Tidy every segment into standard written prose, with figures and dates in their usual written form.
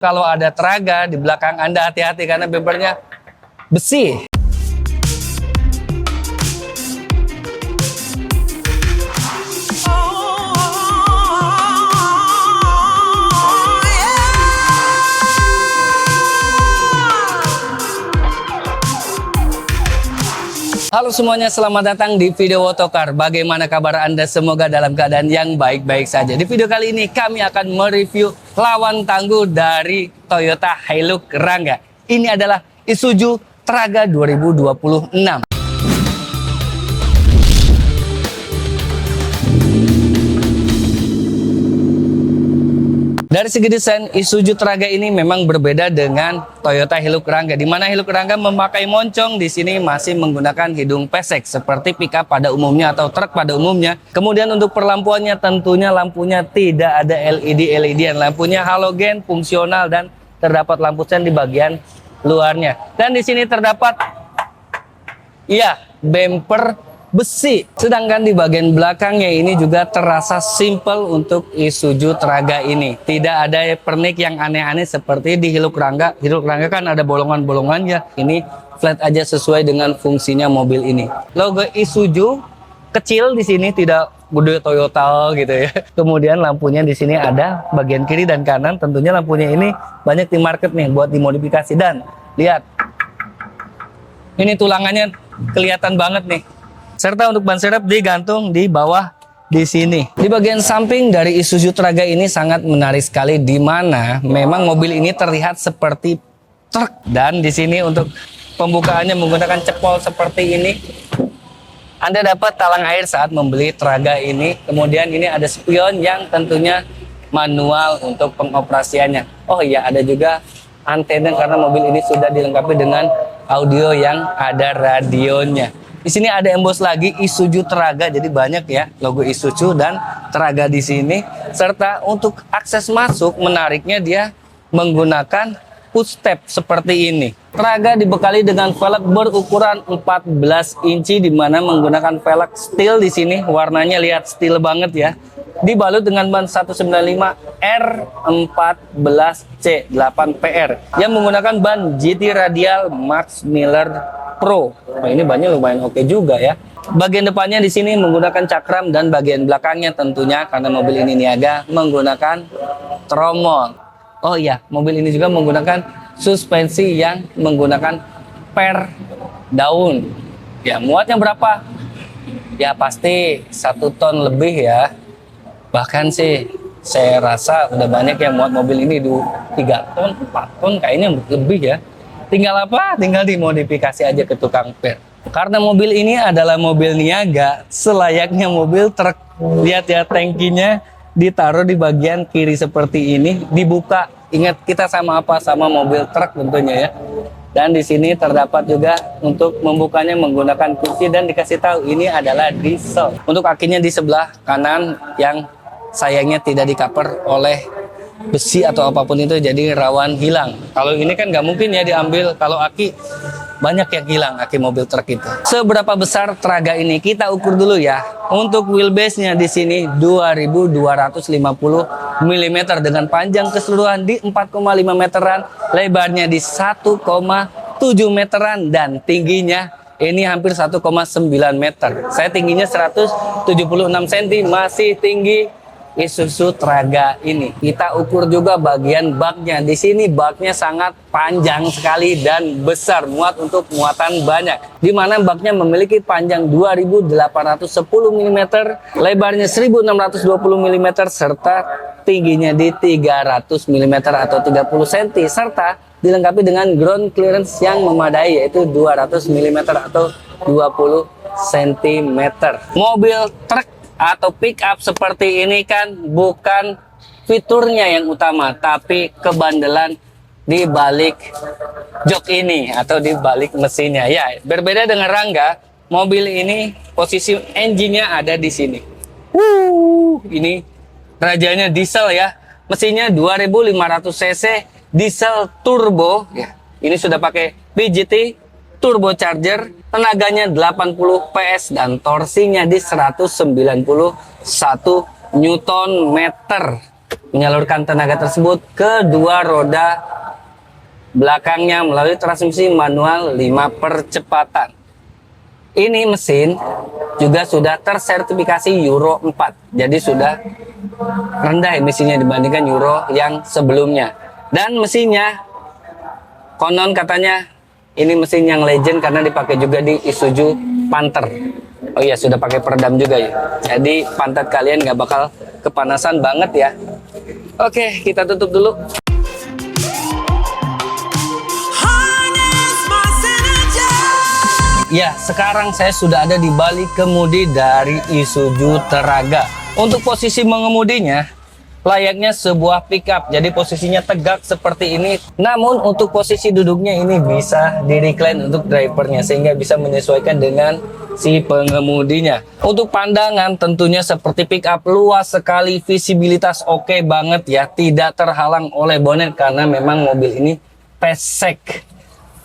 Kalau ada Traga di belakang Anda, hati-hati karena bumpernya besi. Halo semuanya, selamat datang di video Otokar. Bagaimana kabar Anda? Semoga dalam keadaan yang baik-baik saja. Di video kali ini kami akan mereview lawan tangguh dari Toyota Hilux Rangga. Ini adalah Isuzu Traga 2026. Dari segi desain, Isuzu Traga ini memang berbeda dengan Toyota Hilux Rangga, di mana Hilux Rangga memakai moncong, di sini masih menggunakan hidung pesek seperti pickup pada umumnya atau truk pada umumnya. Kemudian untuk perlampuannya tentunya lampunya tidak ada LED-LED-an, lampunya halogen, fungsional dan terdapat lampu sen di bagian luarnya. Dan di sini terdapat bumper besi. Sedangkan di bagian belakangnya ini juga terasa simple untuk Isuzu Traga ini. Tidak ada pernik yang aneh-aneh seperti di Hilux Rangga. Hilux Rangga kan ada bolongan-bolongannya. Ini flat aja sesuai dengan fungsinya mobil ini. Logo Isuzu kecil di sini, tidak gede Toyota gitu ya. Kemudian lampunya di sini ada bagian kiri dan kanan. Tentunya lampunya ini banyak di market nih buat dimodifikasi. Dan lihat, ini tulangannya kelihatan banget nih. Serta untuk ban serep digantung di bawah di sini. Di bagian samping dari Isuzu Traga ini sangat menarik sekali, di mana memang mobil ini terlihat seperti truk. Dan di sini untuk pembukaannya menggunakan cepol seperti ini. Anda dapat talang air saat membeli Traga ini. Kemudian ini ada spion yang tentunya manual untuk pengoperasiannya. Oh iya, ada juga antena karena mobil ini sudah dilengkapi dengan audio yang ada radionya. Di sini ada embos lagi Isuzu Traga, jadi banyak ya logo Isuzu dan Traga di sini. Serta untuk akses masuk, menariknya dia menggunakan push step seperti ini. Traga dibekali dengan velg berukuran 14 inci, di mana menggunakan velg steel di sini. Warnanya lihat steel banget ya. Dibalut dengan ban 195 R14C 8PR yang menggunakan ban GT Radial Max Miller Pro. Nah, ini bannya lumayan oke juga ya. Bagian depannya di sini menggunakan cakram dan bagian belakangnya tentunya karena mobil ini niaga menggunakan tromol. Oh iya, mobil ini juga menggunakan suspensi yang menggunakan per daun. Ya, muatnya berapa? Ya pasti 1 ton lebih ya. Bahkan sih saya rasa udah banyak yang muat mobil ini 3 ton, 4 ton kayaknya lebih ya. Tinggal apa? Tinggal dimodifikasi aja ke tukang per. Karena mobil ini adalah mobil niaga, selayaknya mobil truk. Lihat ya, tangkinya ditaruh di bagian kiri seperti ini, dibuka. Ingat, kita sama apa? Sama mobil truk tentunya ya. Dan di sini terdapat juga untuk membukanya menggunakan kunci dan dikasih tahu ini adalah diesel. Untuk akinya di sebelah kanan yang sayangnya tidak di-cover oleh besi atau apapun itu, jadi rawan hilang. Kalau ini kan nggak mungkin ya diambil, kalau aki banyak yang hilang aki mobil truk itu. Seberapa besar Traga ini kita ukur dulu ya. Untuk wheelbase-nya di sini 2250 mm dengan panjang keseluruhan di 4,5 meteran, lebarnya di 1,7 meteran dan tingginya ini hampir 1,9 meter. Saya tingginya 176 cm, masih tinggi Isuzu Traga ini. Kita ukur juga bagian baknya. Di sini baknya sangat panjang sekali dan besar, muat untuk muatan banyak. Di mana baknya memiliki panjang 2810 mm, lebarnya 1620 mm serta tingginya di 300 mm atau 30 cm serta dilengkapi dengan ground clearance yang memadai yaitu 200 mm atau 20 cm. Mobil truk atau pick up seperti ini kan bukan fiturnya yang utama, tapi kebandelan di balik jok ini atau di balik mesinnya. Ya, berbeda dengan Rangga, mobil ini posisi engine-nya ada di sini. Ini rajanya diesel ya. Mesinnya 2500 cc diesel turbo ya. Ini sudah pakai VGT turbocharger, tenaganya 80 PS dan torsinya di 191 Newton meter. menyalurkan tenaga tersebut ke dua roda belakangnya melalui transmisi manual 5 percepatan. Ini mesin juga sudah tersertifikasi Euro 4, jadi sudah rendah emisinya dibandingkan Euro yang sebelumnya. Dan mesinnya konon katanya ini mesin yang legend karena dipakai juga di Isuzu Panther. Oh iya, sudah pakai peredam juga ya. Jadi pantat kalian nggak bakal kepanasan banget ya. Oke, kita tutup dulu. Ya, sekarang saya sudah ada di balik kemudi dari Isuzu Terraga. Untuk posisi mengemudinya, layaknya sebuah pickup. Jadi posisinya tegak seperti ini. Namun untuk posisi duduknya ini bisa di-recline untuk drivernya. Sehingga bisa menyesuaikan dengan si pengemudinya. Untuk pandangan tentunya seperti pickup, luas sekali. Visibilitas oke banget ya. Tidak terhalang oleh bonet karena memang mobil ini pesek.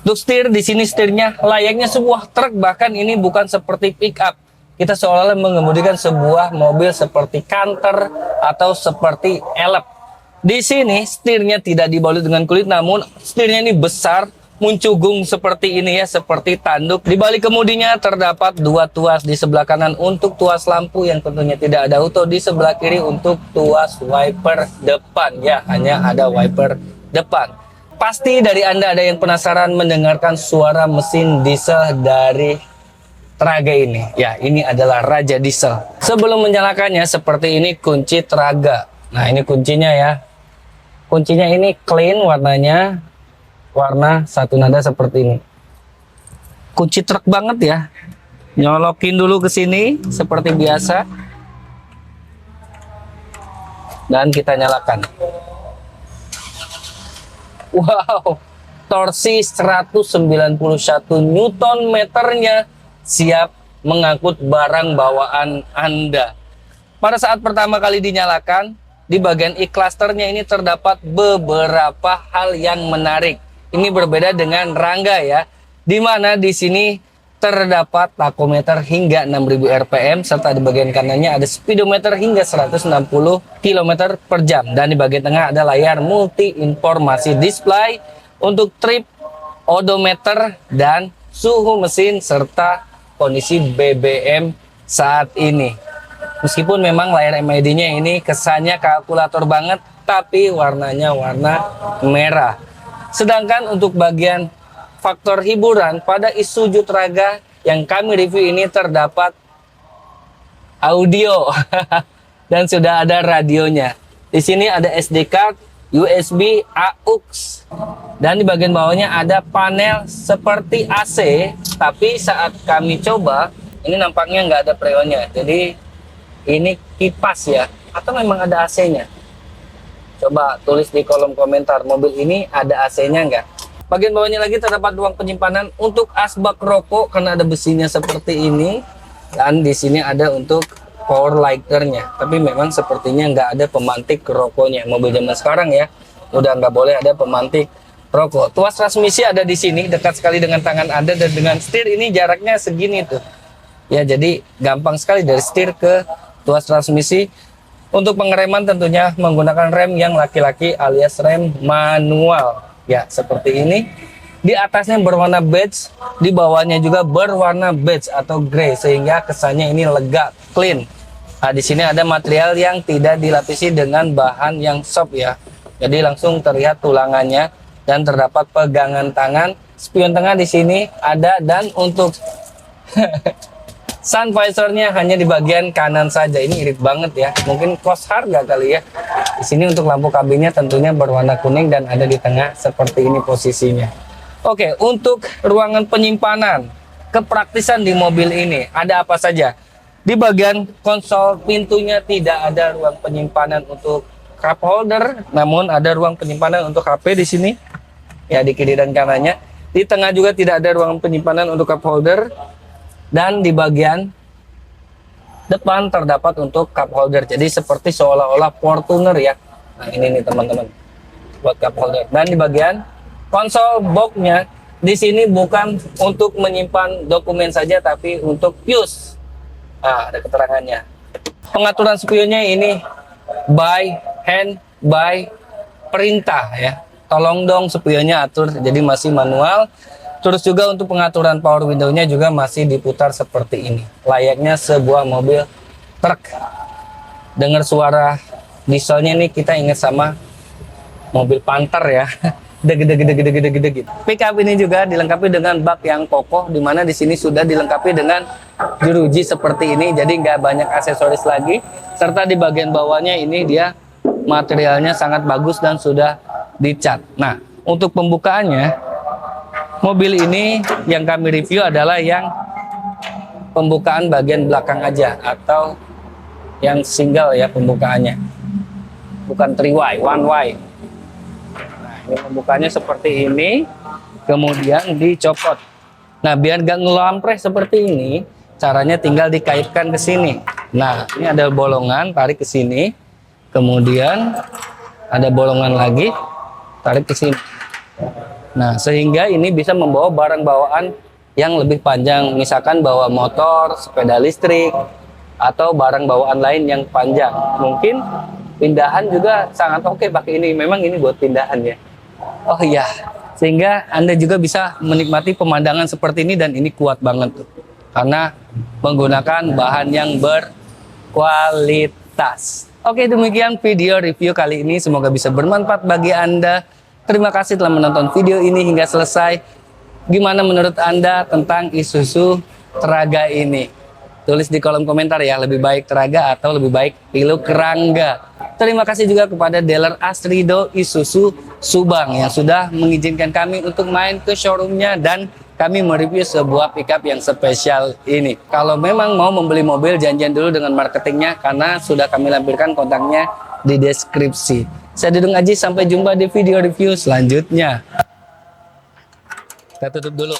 Untuk setir, di sini setirnya layaknya sebuah truk, bahkan ini bukan seperti pick up. Kita seolah-olah mengemudikan sebuah mobil seperti Canter atau seperti Elep. Di sini setirnya tidak dibalut dengan kulit, namun setirnya ini besar, muncugung seperti ini ya, seperti tanduk. Di balik kemudinya terdapat dua tuas, di sebelah kanan untuk tuas lampu yang tentunya tidak ada auto, di sebelah kiri untuk tuas wiper depan ya, hanya ada wiper depan. Pasti dari Anda ada yang penasaran mendengarkan suara mesin diesel dari Terraga ini. Ya, ini adalah Raja Diesel. Sebelum menyalakannya seperti ini kunci Terraga. Nah, ini kuncinya ya. Kuncinya ini clean warnanya. Warna satu nada seperti ini. Kunci truk banget ya. Nyolokin dulu ke sini seperti biasa. Dan kita nyalakan. Wow, torsi 191 Newton meternya siap mengangkut barang bawaan Anda. Pada saat pertama kali dinyalakan, di bagian e-clusternya ini terdapat beberapa hal yang menarik. Ini berbeda dengan Rangga ya, di mana di sini terdapat takometer hingga 6000 rpm, serta di bagian kanannya ada speedometer hingga 160 km per jam. Dan di bagian tengah ada layar multi informasi display untuk trip, odometer, dan suhu mesin serta kondisi BBM saat ini. Meskipun memang layar MID-nya ini kesannya kalkulator banget, tapi warnanya warna merah. Sedangkan untuk bagian faktor hiburan pada Isuzu Terraga yang kami review ini terdapat audio dan sudah ada radionya. Di sini ada SD card, USB, AUX, dan di bagian bawahnya ada panel seperti AC. Tapi saat kami coba, ini nampaknya nggak ada freonnya. Jadi ini kipas ya, atau memang ada AC-nya? Coba tulis di kolom komentar, mobil ini ada AC-nya nggak? Bagian bawahnya lagi terdapat ruang penyimpanan untuk asbak rokok karena ada besinya seperti ini, dan di sini ada untuk power lighternya. Tapi memang sepertinya nggak ada pemantik rokoknya. Mobil zaman sekarang ya, udah nggak boleh ada pemantik rokok. Tuas transmisi ada di sini, dekat sekali dengan tangan Anda, dan dengan setir ini jaraknya segini tuh. Ya, jadi gampang sekali dari setir ke tuas transmisi. Untuk pengereman tentunya menggunakan rem yang laki-laki alias rem manual. Ya, seperti ini. Di atasnya berwarna beige, di bawahnya juga berwarna beige atau grey, sehingga kesannya ini lega, clean. Nah, di sini ada material yang tidak dilapisi dengan bahan yang soft ya. Jadi langsung terlihat tulangannya dan terdapat pegangan tangan. Spion tengah di sini ada, dan untuk sun visornya hanya di bagian kanan saja. Ini irit banget ya. Mungkin cost harga kali ya. Di sini untuk lampu kabinnya tentunya berwarna kuning dan ada di tengah seperti ini posisinya. Oke, untuk ruangan penyimpanan, kepraktisan di mobil ini ada apa saja? Di bagian konsol pintunya tidak ada ruang penyimpanan untuk cup holder, namun ada ruang penyimpanan untuk HP di sini. Ya, di kiri dan kanannya. Di tengah juga tidak ada ruang penyimpanan untuk cup holder. Dan di bagian depan terdapat untuk cup holder. Jadi seperti seolah-olah Fortuner ya. Nah, ini nih teman-teman, buat cup holder. Dan di bagian konsol boxnya di sini bukan untuk menyimpan dokumen saja, tapi untuk fuse. Nah, ada keterangannya. Pengaturan spionnya ini by hand by perintah ya. Tolong dong spionnya atur, jadi masih manual. Terus juga untuk pengaturan power window-nya juga masih diputar seperti ini. Layaknya sebuah mobil truk. Dengar suara dieselnya nih kita ingat sama mobil Panther ya. Deg deg deg deg deg deg gitu. Pickup ini juga dilengkapi dengan bak yang kokoh, di mana di sini sudah dilengkapi dengan jeruji seperti ini, jadi nggak banyak aksesoris lagi. Serta di bagian bawahnya ini dia materialnya sangat bagus dan sudah dicat. Nah, untuk pembukaannya, mobil ini yang kami review adalah yang pembukaan bagian belakang aja atau yang single ya pembukaannya, bukan 3Y, 1Y. Nah, ini pembukaannya seperti ini, kemudian dicopot. Nah, biar gak ngelampres seperti ini, caranya tinggal dikaitkan ke sini. Nah, ini ada bolongan, tarik ke sini, kemudian ada bolongan lagi, tarik ke sini. Nah, sehingga ini bisa membawa barang bawaan yang lebih panjang, misalkan bawa motor, sepeda listrik, atau barang bawaan lain yang panjang. Mungkin pindahan juga sangat oke pakai ini. Memang ini buat pindahan ya. Oh iya, sehingga Anda juga bisa menikmati pemandangan seperti ini, dan ini kuat banget tuh. Karena menggunakan bahan yang berkualitas. Oke, demikian video review kali ini. Semoga bisa bermanfaat bagi Anda. Terima kasih telah menonton video ini hingga selesai. Gimana menurut Anda tentang Isuzu Traga ini? Tulis di kolom komentar ya, lebih baik Traga atau lebih baik Hilux Rangga. Terima kasih juga kepada dealer Asrido Isuzu Subang yang sudah mengizinkan kami untuk main ke showroomnya dan kami mereview sebuah pickup yang spesial ini. Kalau memang mau membeli mobil, janjian dulu dengan marketingnya karena sudah kami lampirkan kontaknya di deskripsi. Saya Dudung Aji, sampai jumpa di video review selanjutnya. Kita tutup dulu.